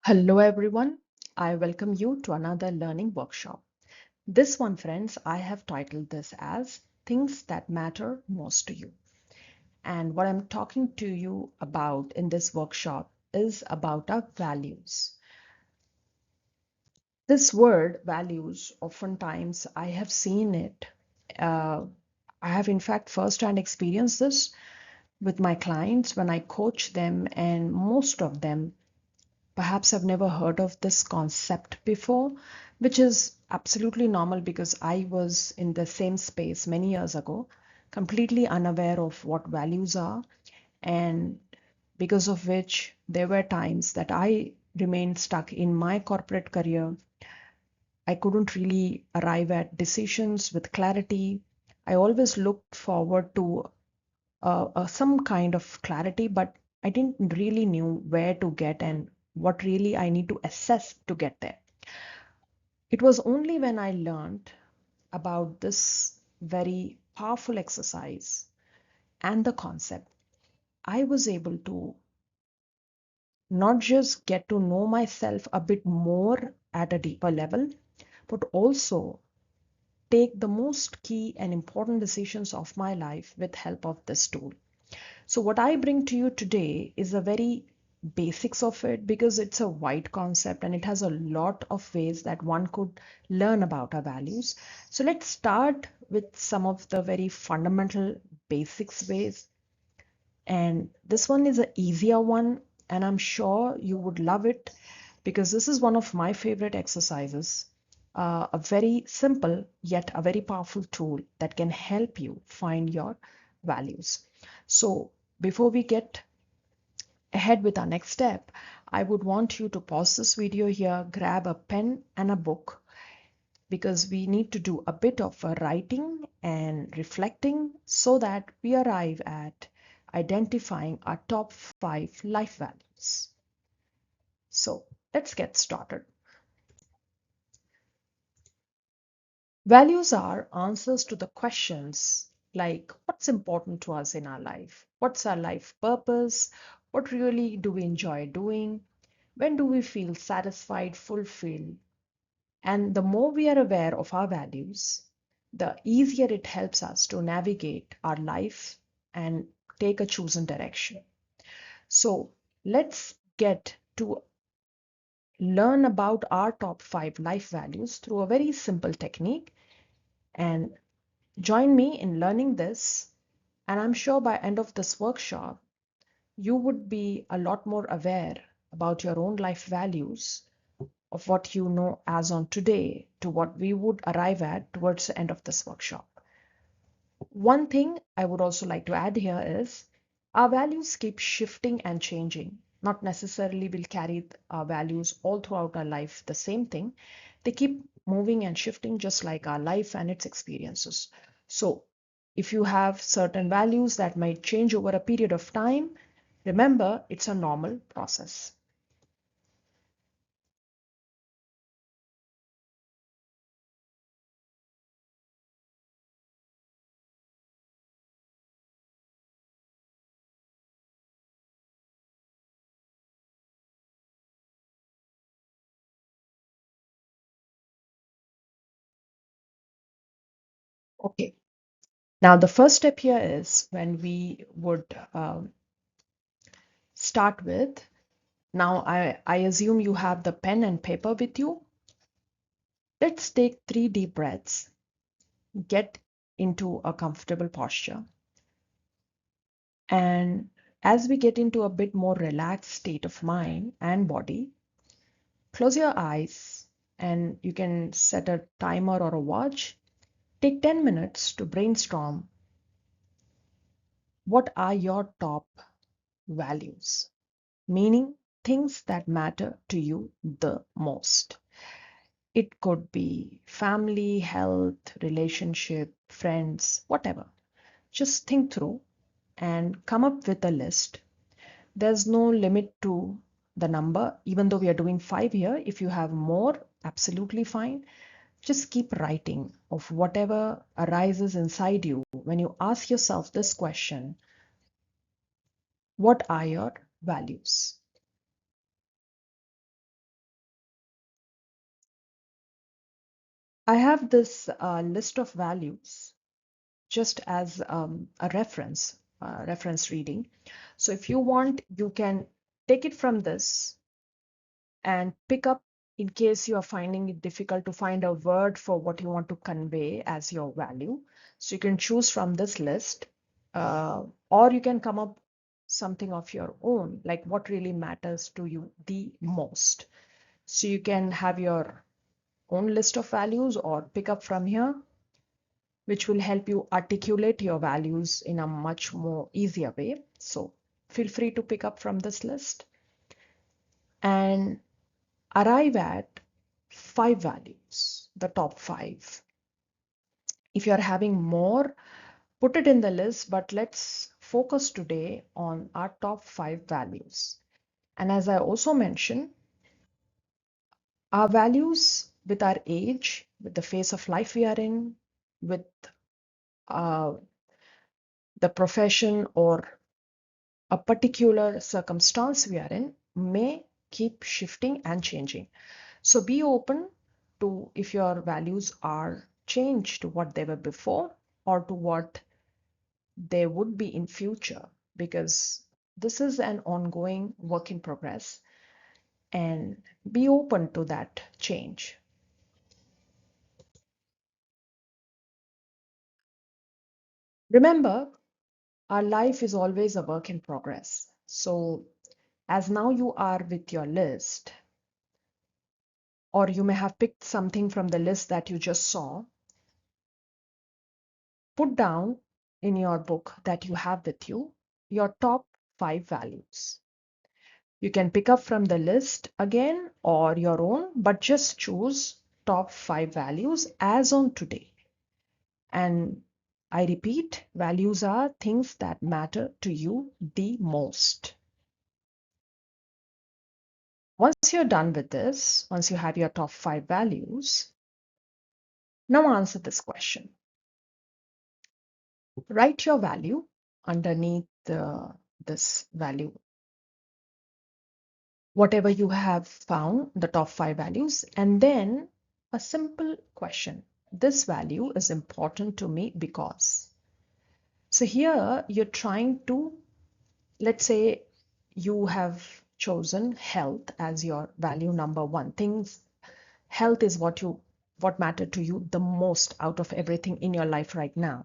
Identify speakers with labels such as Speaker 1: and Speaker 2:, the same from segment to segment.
Speaker 1: Hello everyone, I welcome you to another learning workshop. This one, friends, I have titled this as Things That Matter Most to You. And what I'm talking to you about in this workshop is about our values. This word, values, oftentimes I have seen it. Uh, I have, in fact, first-hand experienced this with my clients when I coach them, and most of them perhaps I've never heard of this concept before, which is absolutely normal because I was in the same space many years ago, completely unaware of what values are, and because of which there were times that I remained stuck in my corporate career. I couldn't really arrive at decisions with clarity. I always looked forward to some kind of clarity, but I didn't really knew where to get and what really I need to assess to get there. It was only when I learned about this very powerful exercise and the concept, I was able to not just get to know myself a bit more at a deeper level, but also take the most key and important decisions of my life with help of this tool. So what I bring to you today is a very basics of it because it's a wide concept and it has a lot of ways that one could learn about our values. So let's start with some of the very fundamental basics ways. And this one is an easier one, and I'm sure you would love it because this is one of my favorite exercises. A very simple yet a very powerful tool that can help you find your values. So before we get ahead with our next step, I would want you to pause this video here, grab a pen and a book because we need to do a bit of writing and reflecting so that we arrive at identifying our top 5 life values. So let's get started. Values are answers to the questions like what's important to us in our life? What's our life purpose? What really do we enjoy doing? When do we feel satisfied, fulfilled? And the more we are aware of our values, the easier it helps us to navigate our life and take a chosen direction. So let's get to learn about our top 5 life values through a very simple technique and join me in learning this. And I'm sure by end of this workshop, you would be a lot more aware about your own life values of what you know as on today to what we would arrive at towards the end of this workshop. One thing I would also like to add here is our values keep shifting and changing. Not necessarily will carry our values all throughout our life the same thing. They keep moving and shifting just like our life and its experiences. So if you have certain values that might change over a period of time, remember it's a normal process. Okay. Now, the first step here is when we would start with. Now, I assume you have the pen and paper with you. Let's take 3 deep breaths, get into a comfortable posture. And as we get into a bit more relaxed state of mind and body, close your eyes and you can set a timer or a watch. Take 10 minutes to brainstorm what are your top values, meaning things that matter to you the most. It could be family, health, relationship, friends, whatever. Just think through and come up with a list. There's no limit to the number, even though we are doing 5 here. If you have more, absolutely fine. Just keep writing of whatever arises inside you when you ask yourself this question: what are your values? I have this list of values just as a reference reading. So if you want, you can take it from this and pick up in case you are finding it difficult to find a word for what you want to convey as your value. So you can choose from this list, or you can come up something of your own, like what really matters to you the most. So you can have your own list of values or pick up from here, which will help you articulate your values in a much more easier way. So feel free to pick up from this list and arrive at 5 values, the top 5. If you're having more, put it in the list, but let's focus today on our top 5 values. And as I also mentioned, our values with our age, with the phase of life we are in, with uh, the profession or a particular circumstance we are in, may keep shifting and changing. So be open to if your values are changed to what they were before or to what they would be in future, because this is an ongoing work in progress, and be open to that change. Remember, our life is always a work in progress. So as now you are with your list, or you may have picked something from the list that you just saw, put down in your book that you have with you your top 5 values. You can pick up from the list again or your own, but just choose top 5 values as on today. And I repeat, values are things that matter to you the most. Once you're done with this, once you have your top 5 values, now answer this question. Write your value underneath this value, whatever you have found, the top 5 values, and then a simple question. This value is important to me because. So here you're trying to, let's say you have chosen health as your value number 1. Things, health is what matter to you the most out of everything in your life right now.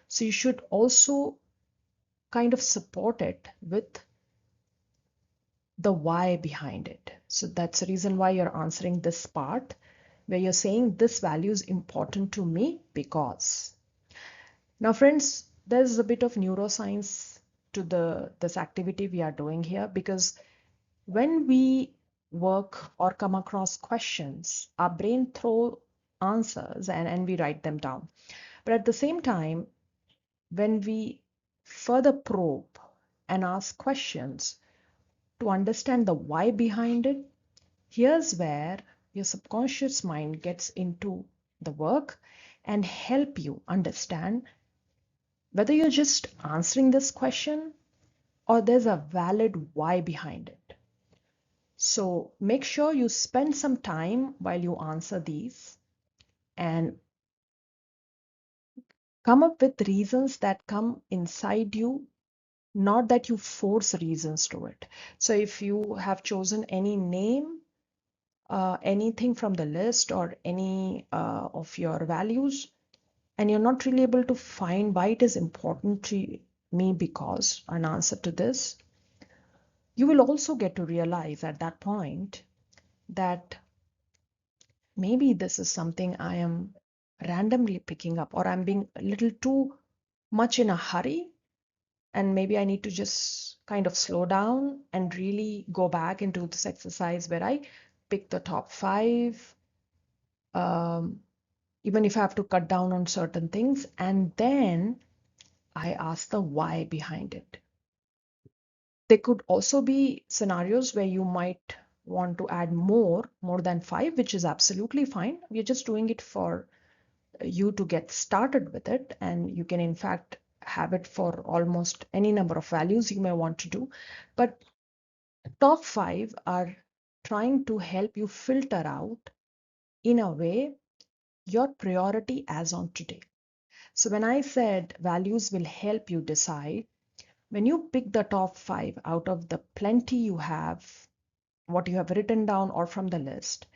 Speaker 1: So you should also kind of support it with the why behind it. So that's the reason why you're answering this part where you're saying this value is important to me because. Now, friends, there's a bit of neuroscience to this activity we are doing here, because when we work or come across questions, our brain throw answers and we write them down. But at the same time, when we further probe and ask questions to understand the why behind it, here's where your subconscious mind gets into the work and help you understand whether you're just answering this question or there's a valid why behind it. So make sure you spend some time while you answer these and come up with reasons that come inside you, not that you force reasons to it. So if you have chosen any name, anything from the list or any of your values, and you're not really able to find why it is important to me because an answer to this, you will also get to realize at that point that maybe this is something I am randomly picking up, or I'm being a little too much in a hurry, and maybe I need to just kind of slow down and really go back into this exercise where I pick the top 5, um, even if I have to cut down on certain things, and then I ask the why behind it. There could also be scenarios where you might want to add more than 5, which is absolutely fine. We're just doing it for you to get started with it, and you can in fact have it for almost any number of values you may want to do. But top 5 are trying to help you filter out in a way your priority as on today. So when I said values will help you decide, when you pick the top 5 out of the plenty you have, what you have written down or from the list,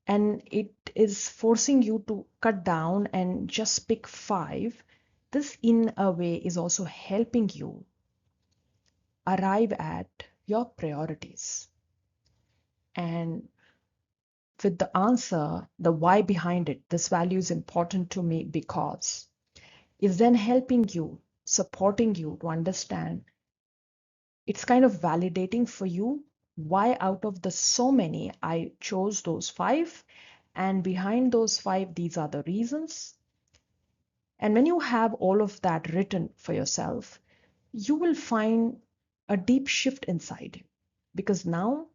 Speaker 1: and it is forcing you to cut down and just pick 5, this in a way is also helping you arrive at your priorities. And with the answer, the why behind it, this value is important to me because is then helping you, supporting you to understand. It's kind of validating for you why out of the so many I chose those 5, and behind those 5 these are the reasons. And when you have all of that written for yourself, you will find a deep shift inside you, because now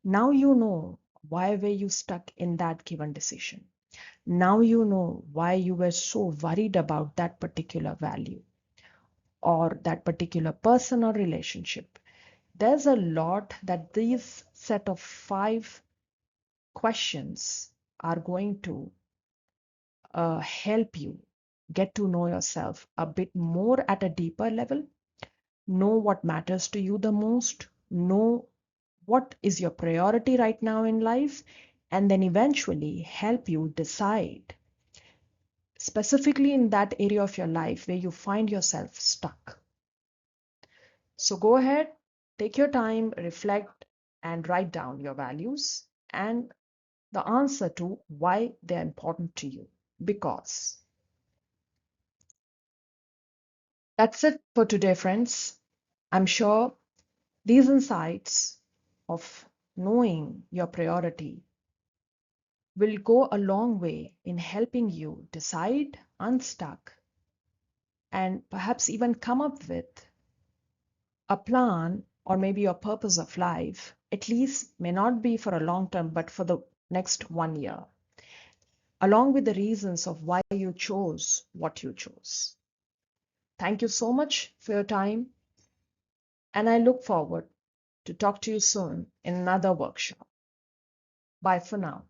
Speaker 1: you know why were you stuck in that given decision. Now you know why you were so worried about that particular value or that particular person or relationship. There's a lot that these set of 5 questions are going to help you get to know yourself a bit more at a deeper level, know what matters to you the most, know what is your priority right now in life, and then eventually help you decide specifically in that area of your life where you find yourself stuck. So go ahead, take your time, reflect, and write down your values and the answer to why they're important to you. Because that's it for today, friends. I'm sure these insights of knowing your priority will go a long way in helping you decide, unstuck, and perhaps even come up with a plan or maybe your purpose of life, at least may not be for a long term, but for the next 1 year, along with the reasons of why you chose what you chose. Thank you so much for your time, and I look forward to talk to you soon in another workshop. Bye for now.